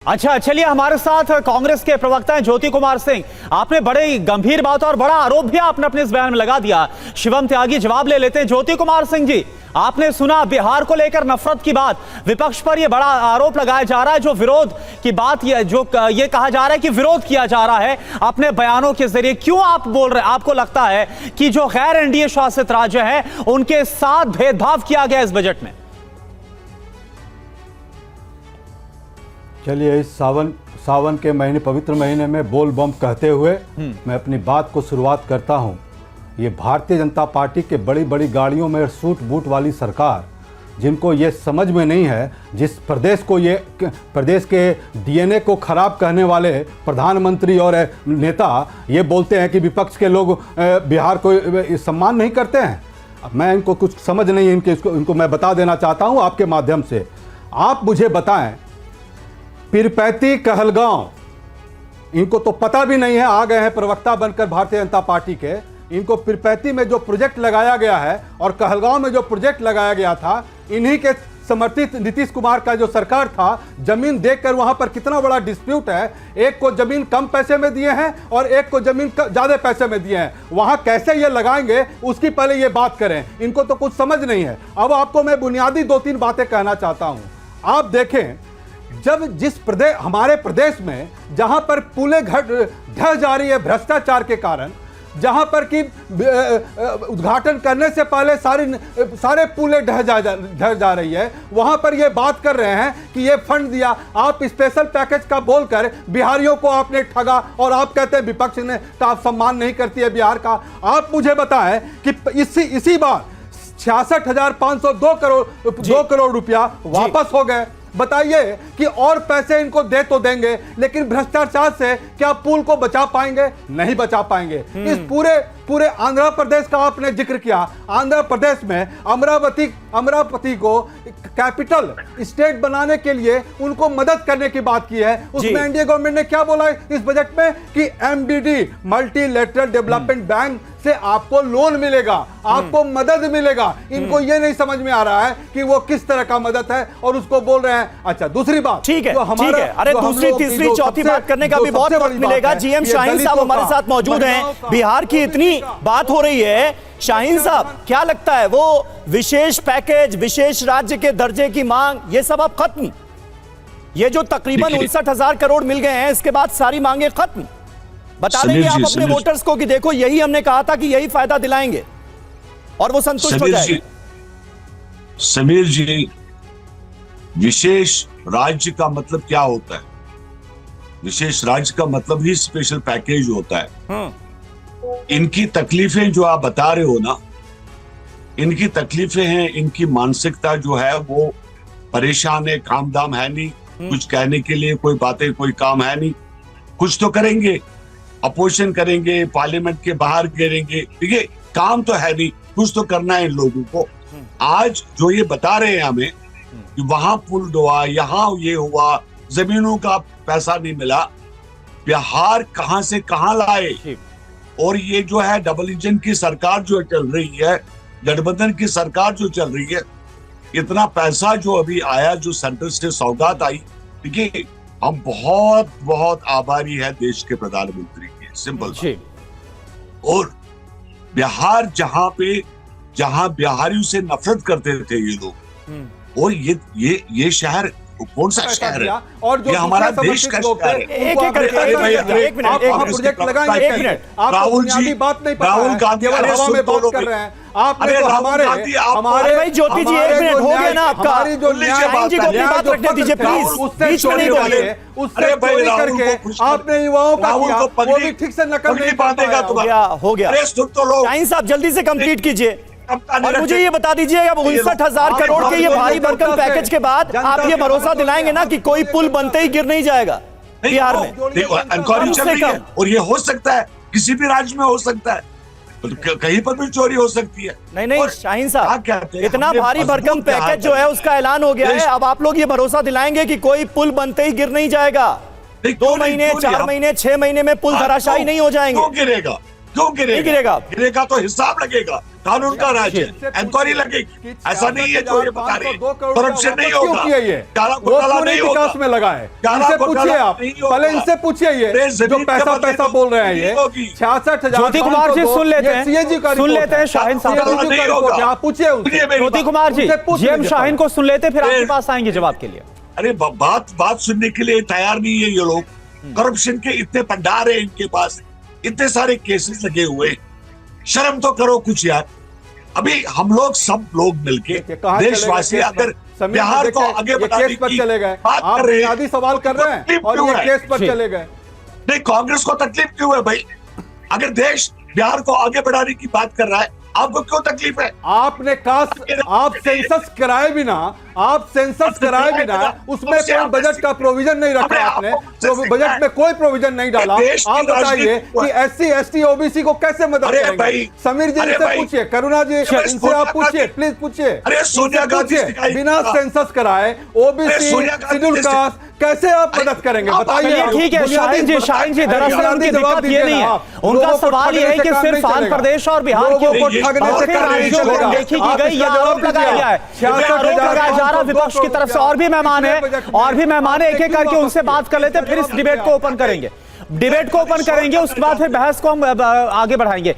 अच्छा, चलिए हमारे साथ कांग्रेस के प्रवक्ता हैं ज्योति कुमार सिंह। आपने बड़े गंभीर बात और बड़ा आरोप भी आपने अपने इस बयान में लगा दिया। शिवम त्यागी जवाब ले लेते हैं। ज्योति कुमार सिंह जी, आपने सुना बिहार को लेकर नफरत की बात, विपक्ष पर यह बड़ा आरोप लगाया जा रहा है, जो विरोध की बात ये कहा जा रहा है कि विरोध किया जा रहा है अपने बयानों के जरिए। क्यों आप बोल रहे हैं, आपको लगता है कि जो गैर एनडीए शासित राज्य है उनके साथ भेदभाव किया गया इस बजट में? चलिए, इस सावन के महीने, पवित्र महीने में बोल बम कहते हुए मैं अपनी बात को शुरुआत करता हूं। ये भारतीय जनता पार्टी के बड़ी बड़ी गाड़ियों में सूट बूट वाली सरकार, जिनको ये समझ में नहीं है, जिस प्रदेश के डीएनए को खराब कहने वाले प्रधानमंत्री और नेता ये बोलते हैं कि विपक्ष के लोग बिहार को सम्मान नहीं करते हैं। मैं इनको कुछ समझ नहीं है, इनको मैं बता देना चाहता हूँ आपके माध्यम से। आप मुझे बताएं, पीरपैंती कहलगांव, इनको तो पता भी नहीं है, आ गए हैं प्रवक्ता बनकर भारतीय जनता पार्टी के। इनको पीरपैंती में जो प्रोजेक्ट लगाया गया है और कहलगांव में जो प्रोजेक्ट लगाया गया था, इन्हीं के समर्थित नीतीश कुमार का जो सरकार था, जमीन देखकर वहां पर कितना बड़ा डिस्प्यूट है। एक को जमीन कम पैसे में दिए हैं और एक को जमीन ज्यादा पैसे में दिए हैं। वहां कैसे ये लगाएंगे उसकी पहले ये बात करें। इनको तो कुछ समझ नहीं है। अब आपको मैं बुनियादी 2-3 बातें कहना चाहता हूं। आप देखें, जब जिस प्रदेश, हमारे प्रदेश में जहां पर पुलें ढह जा रही है भ्रष्टाचार के कारण, जहां पर कि उद्घाटन करने से पहले सारे पुलें ढह जा रही है, वहां पर ये बात कर रहे हैं कि ये फंड दिया। आप स्पेशल पैकेज का बोलकर बिहारियों को आपने ठगा और आप कहते हैं विपक्ष ने का सम्मान नहीं करती है बिहार का। आप मुझे बताएं कि इसी बार 66,502 करोड़ रुपया वापस हो गए। बताइए कि और पैसे इनको दे तो देंगे, लेकिन भ्रष्टाचार से क्या पुल को बचा पाएंगे? नहीं बचा पाएंगे। इस पूरे आंध्र प्रदेश का आपने जिक्र किया। आंध्र प्रदेश में अमरावती को कैपिटल स्टेट बनाने के लिए उनको मदद करने की बात की है। उसमें एनडीए गवर्नमेंट ने क्या बोला इस बजट में कि एमडीडी, मल्टीलेटरल डेवलपमेंट बैंक से आपको लोन मिलेगा, आपको मदद मिलेगा। इनको ये नहीं समझ में आ रहा है कि वो किस तरह का मदद है और उसको बोल रहे हैं। अच्छा, दूसरी बात, ठीक है, ठीक है। अरे दूसरी, तीसरी, चौथी बात करने का भी बहुत वक्त मिलेगा। जीएम शाहीन साहब हमारे साथ मौजूद हैं। बिहार की इतनी बात हो रही है, शाहीन साहब क्या लगता है, वो विशेष पैकेज, विशेष राज्य के दर्जे की मांग, ये सब अब खत्म? ये जो तकरीबन 59,000 करोड़ मिल गए हैं, इसके बाद सारी मांगे खत्म? बता देंगे आप अपने वोटर्स को कि देखो, यही हमने कहा था कि यही फायदा दिलाएंगे और वो संतुष्ट हो जाएंगे? समीर जी, विशेष राज्य का मतलब क्या होता है? विशेष राज्य का मतलब ही स्पेशल पैकेज होता है। इनकी तकलीफें जो आप बता रहे हो ना, इनकी तकलीफें हैं, इनकी मानसिकता जो है वो परेशान है, काम दाम है नहीं, कुछ कहने के लिए कोई बातें, कोई काम है नहीं। कुछ तो करेंगे, अपोजिशन करेंगे, पार्लियामेंट के बाहर गिरेंगे, ठीक है, काम तो है नहीं, कुछ तो करना है इन लोगों को। आज जो ये बता रहे हैं हमें कि वहां पुल डुबा, यहाँ ये हुआ, जमीनों का पैसा नहीं मिला, बिहार कहां से कहां लाए? और ये जो है डबल इंजन की सरकार जो चल रही है, गठबंधन की सरकार जो चल रही है, इतना पैसा जो अभी आया, जो सेंटर से सौगात आई, ठीक है, हम बहुत बहुत आभारी है देश के प्रधानमंत्री के। सिंपल बात। और बिहार जहां बिहारियों से नफरत करते थे ये लोग, और ये शहर कौन सा शहर है? और जो हमारा देश का शहर है। राहुल जी, राहुल गांधी, आपने तो हमारे भाई ज्योति जी, 1 मिनट हो गया ना आपका। शाहीन जी को अपनी बात रखने दीजिए प्लीज, बीच में नहीं बोलिए। उससे चोरी करके आपने युवाओं का वो भी ठीक से नकल नहीं बांधेगा। हो गया। शाहीन साहब जल्दी से कंप्लीट कीजिए और मुझे ये बता दीजिए, अब 59,000 करोड़ के ये भारी भरकम पैकेज के बाद आप ये भरोसा दिलाएंगे ना कि कोई पुल बनते ही गिर नहीं जाएगा बिहार में? इंक्वायरी चल रही है और ये हो सकता है, किसी भी राज्य में हो सकता है, कहीं पर भी चोरी हो सकती है। नहीं शाहीन साहब, इतना भारी भरकम पैकेज जो है उसका ऐलान हो गया है। अब आप लोग ये भरोसा दिलाएंगे कि कोई पुल बनते ही गिर नहीं जाएगा? 2 महीने, 4 महीने, 6 महीने में पुल धराशायी नहीं हो जाएंगे? गिरेगा, क्यों नहीं गिरेगा? गिरेगा। गिरेगा तो हिसाब लगेगा, कानून का राज है, इंक्वायरी लगेगी। ऐसा नहीं है जो ये बता रहे, करप्शन नहीं होगा, काला घोटाला नहीं होगा, विकास में लगा है। काला इनसे पूछिए घोटाला आप, नहीं होगा। पहले इनसे पूछिए ये अरे जो जमीन पैसा के बदले पैसा तो बोल रहे हैं ये नहीं होगी। 66,000 ज्योति कुमार जी सुन लेते हैं, सुन लेते हैं शाहीन साहब को। CAG का रिपोर्ट है, आप पूछिए उनसे। सुनिए मेरी ज्योति बात। कुमार जी, उनसे पूछ जीएम लीजिए शाहीन पहले। को सुन लेते फिर आपके अरे- पास आएंगे जवाब के लिए। अरे बात सुनने के लिए तैयार नहीं है ये लोग। करप्शन के इतने भंडार है इनके पास, इतने सारे केसेस लगे हुए, शर्म तो करो कुछ यार। अभी हम लोग सब लोग मिलके कहाँ देशवासी चले गए अगर केस पर? बिहार को देखिए, आगे ये बढ़ाने केस पर की चले गए, बात आप कर रहे हैं, बुनियादी सवाल कर रहे हैं तकलीफ और क्यों ये है? केस पर जी। चले गए। नहीं, कांग्रेस को तकलीफ क्यों है भाई? अगर देश बिहार को आगे बढ़ाने की बात कर रहा है, आपको क्यों तकलीफ है? आपने कास्ट आप सेंसस कराए बिना उसमें कोई बजट का प्रोविजन नहीं रखा आपने, तो बजट में कोई प्रोविजन नहीं डाला। देश की आप बताइए राजनीति- कि SC ST OBC को कैसे मदद अरे करेंगे? भाई, समीर जी अरे से भाई, पूछिए, करुणा जी इनसे सोनिया आप पूछिए, गांधी- प्लीज पूछिए। अरे सोनिया इनसे गांधी पूछिए, सिखाई बिना था। सेंसस कराए अरे OBC सोनिया गांधी शेड्यूल जैसे- कास्ट कैसे आप अरे, मदद करेंगे? आप बताइए। चलिए आप ठीक है बुनियादी शाहीन जी दरअसल बुनियादी उनकी जवाब दिक्कत ये दीजिए नहीं ना है। आप। उनका लोगों को सवाल ये है ठगने कि से काम सिर्फ नहीं आंध्र चलेगा। प्रदेश और बिहार के लोगों को ये- ठगने से बहुते काम नहीं राज्यों को चलेगा। देखी की आप गई इसका या जवाब आरोप लगाया दीजिए। गया है। 66,000 लगाया जा रहा विपक्ष की तरफ से, और भी मेहमान है और भी मेहमान एक एक करके उनसे बात कर लेते हैं, फिर इस डिबेट को ओपन करेंगे। डिबेट को ओपन करेंगे, उसके बाद फिर बहस को हम आगे बढ़ाएंगे।